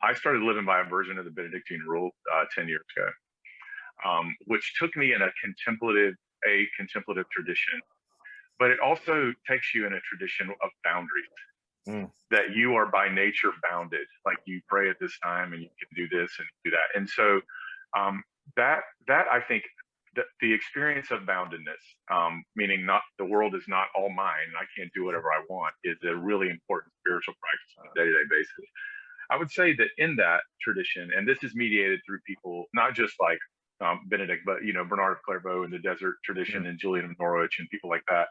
I started living by a version of the Benedictine rule 10 years ago, which took me in a contemplative tradition, but it also takes you in a tradition of boundaries, that you are by nature bounded. Like, you pray at this time and you can do this and do that. And so that I think that the experience of boundedness, meaning not the world is not all mine, I can't do whatever I want, is a really important spiritual practice on a day-to-day basis. I would say that in that tradition, and this is mediated through people, not just like Benedict, but, Bernard of Clairvaux in the desert tradition and Julian of Norwich and people like that.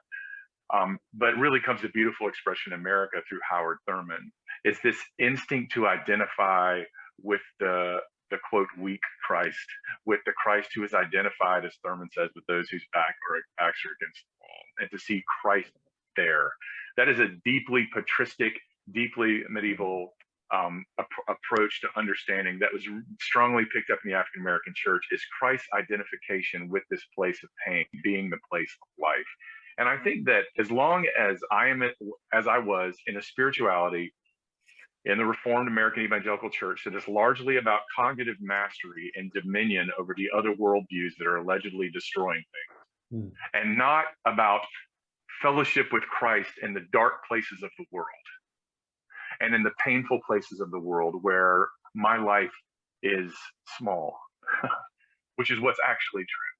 But really comes a beautiful expression in America through Howard Thurman. It's this instinct to identify with the quote, weak Christ, with the Christ who is identified, as Thurman says, with those whose backs are against the wall, and to see Christ there. That is a deeply patristic, deeply medieval approach to understanding that was strongly picked up in the African American church, is Christ's identification with this place of pain being the place of life. And I think that as long as I was in a spirituality in the Reformed American Evangelical Church that is largely about cognitive mastery and dominion over the other worldviews that are allegedly destroying things, and not about fellowship with Christ in the dark places of the world and in the painful places of the world where my life is small, which is what's actually true,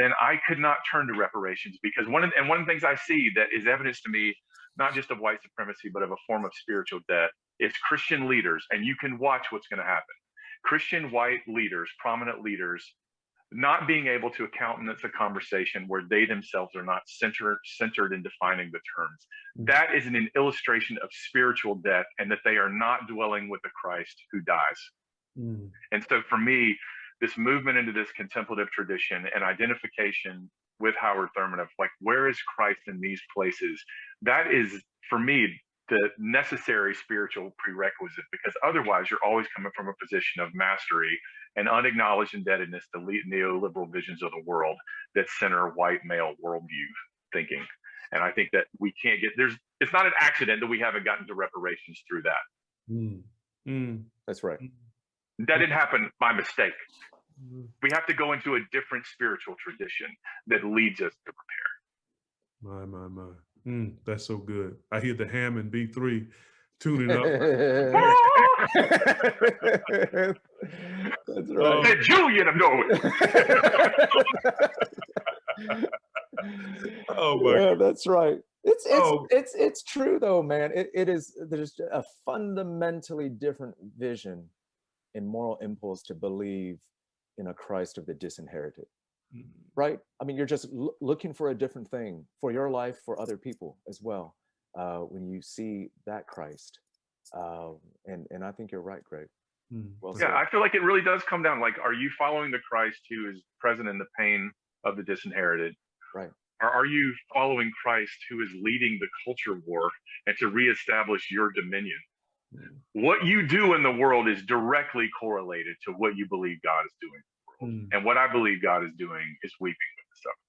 then I could not turn to reparations, because one of the things I see that is evidence to me, not just of white supremacy, but of a form of spiritual death, is Christian leaders, and you can watch what's going to happen. Christian white leaders, prominent leaders, not being able to countenance a conversation where they themselves are not centered in defining the terms. That is an illustration of spiritual death, and that they are not dwelling with the Christ who dies. And so for me, this movement into this contemplative tradition and identification with Howard Thurman of like, where is Christ in these places? That is, for me, the necessary spiritual prerequisite, because otherwise you're always coming from a position of mastery and unacknowledged indebtedness to neoliberal visions of the world that center white male worldview thinking. And I think that we can't it's not an accident that we haven't gotten to reparations through that. That's right. That didn't happen by mistake. We have to go into a different spiritual tradition that leads us to repair. My. That's so good. I hear the Hammond B3 tuning up. That's right. The Julian of Norwich. Oh my God. That's right. It's true though, man. There's a fundamentally different vision and moral impulse to believe in a Christ of the disinherited. Right? I mean, you're just looking for a different thing for your life, for other people as well, when you see that Christ. And I think you're right, Greg. Well said. I feel like it really does come down, like, are you following the Christ who is present in the pain of the disinherited? Right. Or are you following Christ who is leading the culture war and to reestablish your dominion? What you do in the world is directly correlated to what you believe God is doing. And what I believe God is doing is weeping with the suffering.